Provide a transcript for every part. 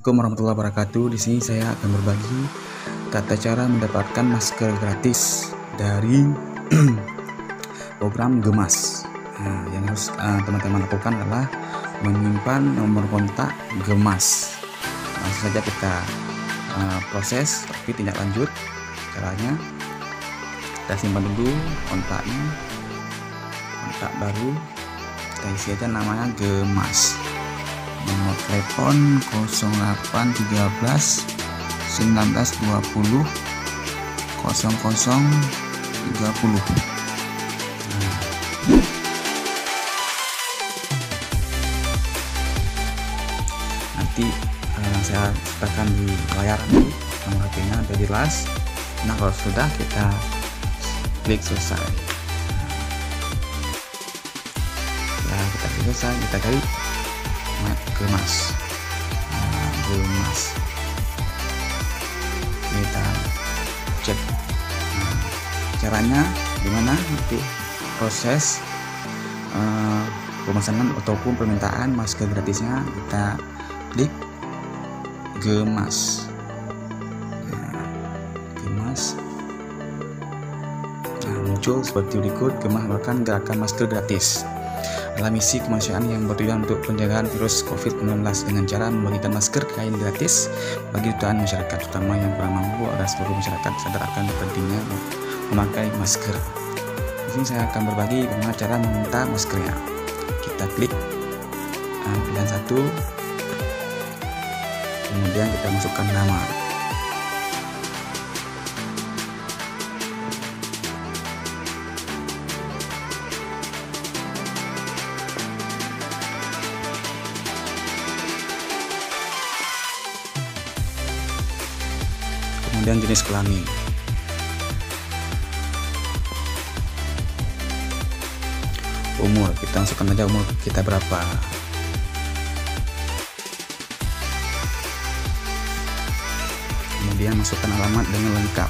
Assalamualaikum warahmatullahi wabarakatuh. Di sini saya akan berbagi tata cara mendapatkan masker gratis dari program Gemas. Nah, yang harus teman-teman lakukan adalah menyimpan nomor kontak Gemas. Langsung saja kita proses, tapi tindak lanjut. Caranya kita simpan dulu kontaknya, kontak baru kita isi aja namanya Gemas. Nomor telepon 0813 1920 0030. Nanti saya sertakan di layar nanti nomor HP-nya udah jelas. Nah, kalau sudah kita klik selesai. Ya, kita klik selesai, kita cari Gemas. Gemas kita cek caranya gimana untuk proses pemesanan ataupun permintaan masker gratisnya. Kita klik Gemas. Gemas muncul seperti berikut. Gemas merupakan gerakan masker gratis adalah misi kemanusiaan yang bertujuan untuk penjagaan virus COVID-19 dengan cara membagikan masker kain gratis bagi jutaan masyarakat, terutama yang kurang mampu, agar seluruh masyarakat sadar akan pentingnya memakai masker. Di sini saya akan berbagi bagaimana cara meminta maskernya. Kita klik pilihan satu, kemudian kita masukkan nama. Kemudian jenis kelamin, umur, kita masukkan aja umur kita berapa. Kemudian masukkan alamat dengan lengkap.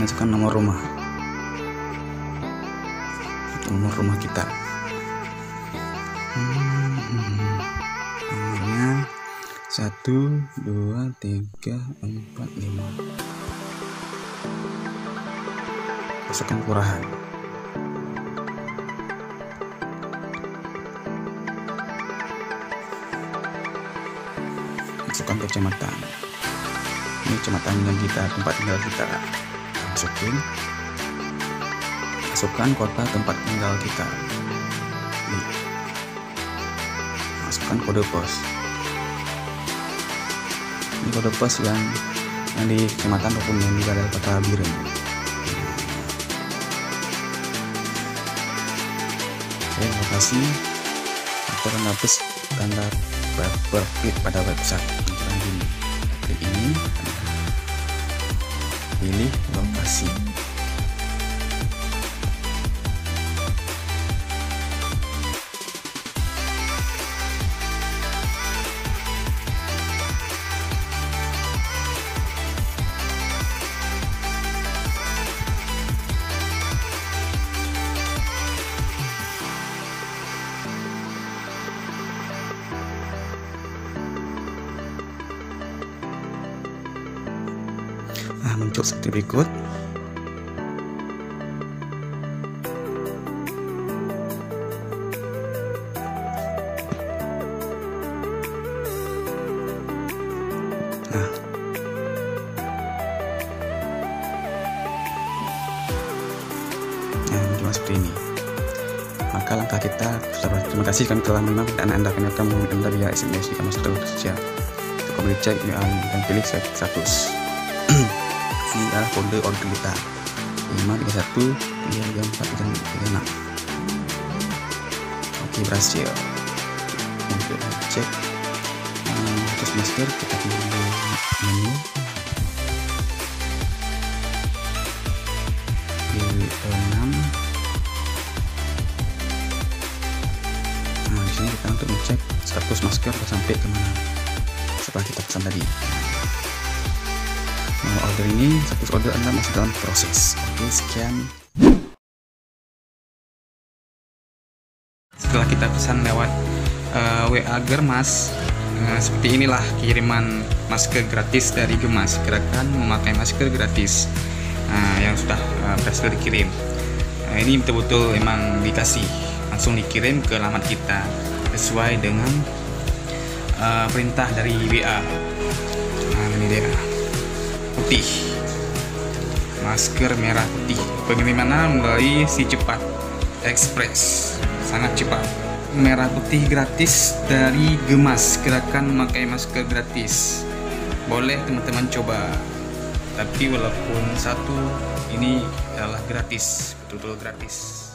Masukkan nomor rumah kita. Nomornya 1 2 3 4 5. Masukkan kelurahan. Masukkan kecamatan. Ini kecamatan yang kita, tempat tinggal kita. Masukin. Masukkan kota tempat tinggal kita. Masukkan kode pos. Ini kode pos yang di kecamatan ataupun yang di daerah Kota Biren. Oke, lokasi atau tanda berklik pada website. Caranya gini. Klik ini, pilih lokasi. Muncul seperti berikut. Muncul seperti ini. Maka langkah kita, terima kasih kami telah menerima pertanyaan Anda. Kami akan menghubungi Anda via SMS jika masuk terlalu saja. Untuk kembali cek dan pilih status. Ini adalah kode order kita 531 334 36. Oke, berhasil. Untuk cek status masker, kita pilih menu, pilih 6. Nah, di sini kita untuk ngecek status masker sampai kemana setelah kita pesan tadi. Nomor order ini, status order Anda masih dalam proses. Oke, sekian. Setelah kita pesan lewat WA Germas, seperti inilah kiriman masker gratis dari Gemas, gerakan memakai masker gratis yang sudah berhasil dikirim. Ini betul-betul emang dikasih, langsung dikirim ke alamat kita sesuai dengan perintah dari WA. Ini dia, putih, masker merah putih. Pengiriman melalui si cepat ekspres, sangat cepat. Merah putih gratis dari Gemas, gerakan memakai masker gratis. Boleh teman-teman coba, tapi walaupun satu, ini adalah gratis, betul-betul gratis.